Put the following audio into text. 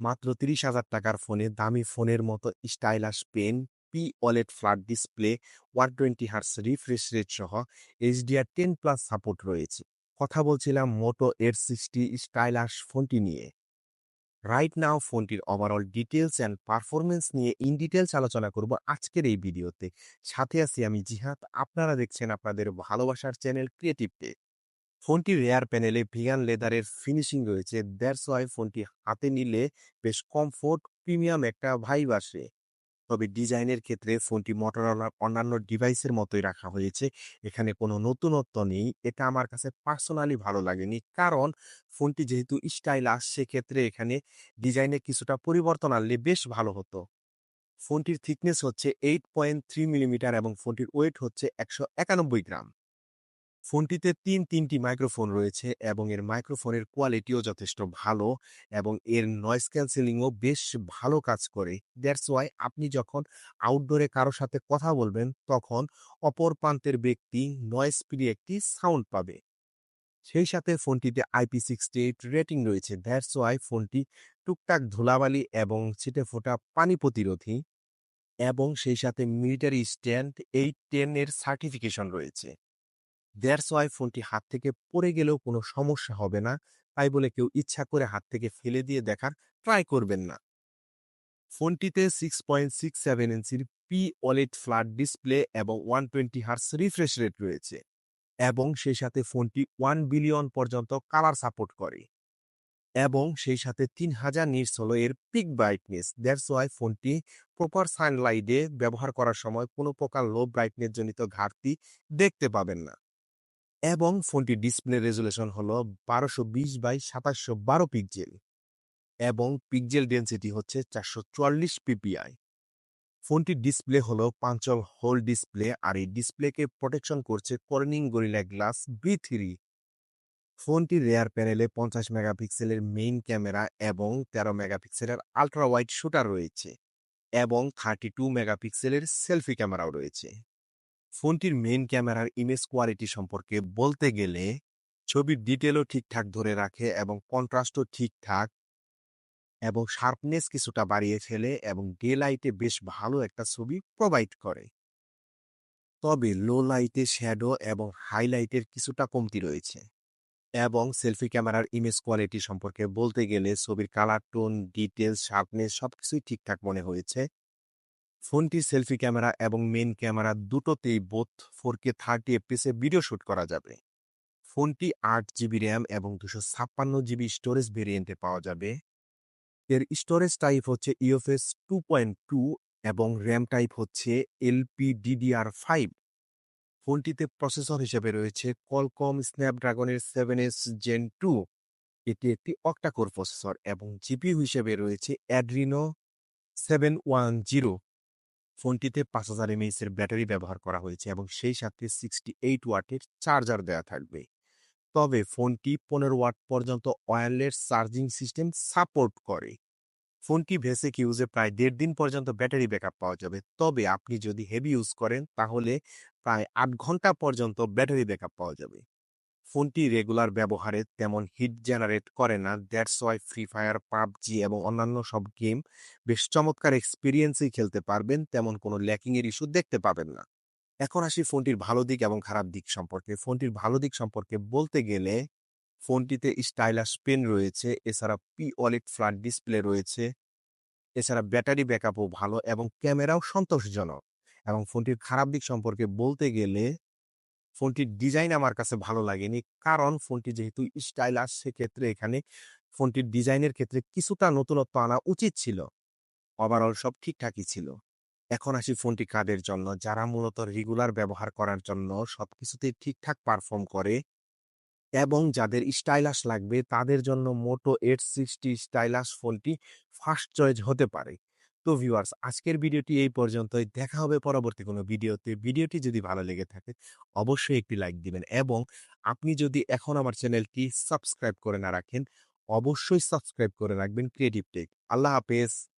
মাত্র ৩০,০০০ টাকার ফোনে দামি ফোনের মতো stylish pen, P OLED flat display, 120 hertz refresh rate সহ HDR10 প্লাস সাপোর্ট রয়েছে। কথা বলছিলাম মোটো এর 60 স্টাইলাশ ফোনটি নিয়ে। রাইট নাও ফোনটির ওভারঅল ডিটেইলস অ্যান্ড পারফরম্যান্স নিয়ে ইন ডিটেইলস আলোচনা করব আজকের এই ভিডিওতে। সাথে আছি আমি জিহাদ, আপনারা দেখছেন আপনাদের ভালোবাসার চ্যানেল ক্রিয়েটিভ টেক। ফোনটির রেয়ার প্যানেলে ভিগান লেদারের ফিনিশিং রয়েছে, দ্যাটস ওয়াই ফোনটি হাতে নিলে বেশ কমফোর্ট প্রিমিয়াম একটা ভাইব আসে। তবে ডিজাইনের ক্ষেত্রে ফোনটি মটোরোলার অন্যান্য ডিভাইসের মতোই রাখা হয়েছে। এখানে কোনো নতুনত্ব নেই। এটা আমার কাছে পার্সোনালি ভালো লাগেনি। কারণ ফোনটি যেহেতু স্টাইলাশ, সেক্ষেত্রে এখানে ডিজাইনে কিছুটা পরিবর্তন আনলে বেশ ভালো হতো। ফোনটির থিকনেস হচ্ছে 8.3 মিলিমিটার এবং ফোনটির ওয়েট হচ্ছে ১৯১ গ্রাম। ফোনটিতে তিনটি মাইক্রোফোন রয়েছে এবং এর মাইক্রোফোনের কোয়ালিটিও যথেষ্ট ভালো এবং এর নয়েজ ক্যান্সেলিংও বেশ ভালো কাজ করে। দ্যাটস ওয়াই আপনি যখন আউটডোরে কারো সাথে কথা বলবেন, তখন অপর প্রান্তের ব্যক্তি নয়েজ ফ্রি একটি সাউন্ড পাবে। সেই সাথে ফোনটিতে IP68 রেটিং রয়েছে। দ্যাটস ওয়াই ফোনটি টুকটাক ধুলাবালি এবং ছিটেফোঁটা পানি প্রতিরোধী এবং সেই সাথে মিলিটারি স্ট্যান্ড 810 এর সার্টিফিকেশন রয়েছে। দ্যাটস ওয়াই ফোনটি হাত থেকে পড়ে গেলেও কোনো সমস্যা হবে না। তাই বলে কেউ ইচ্ছা করে হাত থেকে ফেলে দিয়ে দেখার ট্রাই করবেন না। ফোনটিতে 6.67 ইঞ্চির পি OLED ফ্ল্যাট ডিসপ্লে এবং 120 হার্টজ রিফ্রেশ রেট রয়েছে এবং সেই সাথে ফোনটি 1 বিলিয়ন পর্যন্ত কালার সাপোর্ট করে এবং সেই সাথে 3000 নিটস হলো এর পিক ব্রাইটনেস। দ্যাটস ওয়াই ফোনটি প্রপার সানলাইটে ব্যবহার করার সময় কোনো প্রকার লো ব্রাইটনেস জনিত ঘাটতি দেখতে পাবেন না। এবং ফোনটির ডিসপ্লে রেজুলেশন হলো 1220 বাই 2712 পিক্সেল এবং পিক্সেল ডেনসিটি হচ্ছে 444 পিপিআই। ফোনটির ডিসপ্লে হলো পাঞ্চল হোল ডিসপ্লে আর এই ডিসপ্লেকে প্রোটেকশন করছে কর্নিং গরিলা গ্লাস B3। ফোনটির রেয়ার প্যানেলে 50 মেগাপিক্সেলের মেইন ক্যামেরা এবং 13 মেগাপিক্সেলের আল্ট্রা ওয়াইড শুটার রয়েছে এবং 32 মেগাপিক্সেলের সেলফি ক্যামেরাও রয়েছে। ফোনটির মেইন ক্যামেরার ইমেজ কোয়ালিটি সম্পর্কে বলতে গেলে ছবির ডিটেলও ঠিকঠাক ধরে রাখে এবং কন্ট্রাস্টও ঠিকঠাক এবং শার্পনেস কিছুটা বাড়িয়ে ফেলে এবং ডে লাইটে বেশ ভালো একটা ছবি প্রোভাইড করে। তবে লো লাইটে শ্যাডো এবং হাইলাইটের কিছুটা কমতি রয়েছে। এবং সেলফি ক্যামেরার ইমেজ কোয়ালিটি সম্পর্কে বলতে গেলে ছবির কালার টোন, ডিটেলস, শার্পনেস সবকিছুই ঠিকঠাক মনে হয়েছে। ফোনটির সেলফি ক্যামেরা এবং মেইন ক্যামেরা দুটোতেই বোথ 4K 30 fps এ ভিডিও শুট করা যাবে। ফোনটি 8 জিবি র্যাম এবং 256 জিবি স্টোরেজ ভেরিয়েন্টে পাওয়া যাবে। এর স্টোরেজ টাইপ হচ্ছে UFS 2.2 এবং র্যাম টাইপ হচ্ছে LPDDR5। ফোনটিতে প্রসেসর হিসেবে রয়েছে Qualcomm Snapdragon 7S Gen 2। এটি একটি অক্টা-কোর প্রসেসর এবং জিপিইউ হিসেবে রয়েছে Adreno 710। ফোনটিতে 5000 mAh এর ব্যাটারি ব্যবহার করা হয়েছে এবং সেই সাথে 68 ওয়াটের চার্জার দেয়া থাকবে। তবে ফোনটি 15 ওয়াট পর্যন্ত ওয়্যারলেস চার্জিং সিস্টেম সাপোর্ট করে। ফোনটি বেসিক ইউজে প্রায় 1.5 দিন পর্যন্ত ব্যাটারি ব্যাকআপ পাওয়া যাবে। তবে আপনি যদি হেভি ইউজ করেন তাহলে প্রায় 8 ঘন্টা পর্যন্ত ব্যাটারি ব্যাকআপ পাওয়া যাবে। ফোনটি রেগুলার ব্যবহারে তেমন হিট জেনারেট করে না। That's why free fire, PUBG এবং অন্যান্য সব গেম বেশ চমৎকার এক্সপেরিয়েন্সেই খেলতে পারবেন। তেমন কোনো ল্যাকিং এর ইস্যু দেখতে পাবেন না। এখন আসি ফোনটির ভালো দিক এবং খারাপ দিক সম্পর্কে। ফোনটির ভালো দিক সম্পর্কে বলতে গেলে ফোনটিতে স্টাইলাশ পেন রয়েছে, এছাড়া পি OLED ফ্ল্যাট ডিসপ্লে রয়েছে, এছাড়া ব্যাটারি ব্যাকআপও ভালো এবং ক্যামেরাও সন্তোষজনক। এবং ফোনটির খারাপ দিক সম্পর্কে বলতে গেলে ফোনটির ডিজাইন আমার কাছে ভালো লাগেনি। কারণ ফোনটি যেহেতু স্টাইলাশ, সেক্ষেত্রে এখানে ফোনটির ডিজাইনের ক্ষেত্রে কিছুটা নতুনত্ব আনা উচিত ছিল। ওভারঅল সব ঠিকঠাকই ছিল। এখন আসি ফোনটি কাদের জন্য? যারা মূলত রেগুলার ব্যবহার করার জন্য সবকিছুতেই ঠিকঠাক পারফর্ম করে এবং যাদের স্টাইলাশ লাগবে তাদের জন্য মোটো H60 স্টাইলাশ ফোনটি ফার্স্ট চয়েস হতে পারে। তো ভিউয়ার্স, আজকের ভিডিওটি এই পর্যন্তই। দেখা হবে পরবর্তী কোনো ভিডিওতে। ভিডিওটি যদি ভালো লেগে থাকে অবশ্যই একটি লাইক দিবেন এবং আপনি যদি এখন আমার চ্যানেলটি সাবস্ক্রাইব করে না রাখেন, অবশ্যই সাবস্ক্রাইব করে রাখবেন ক্রিয়েটিভ টেক। আল্লাহ হাফেজ।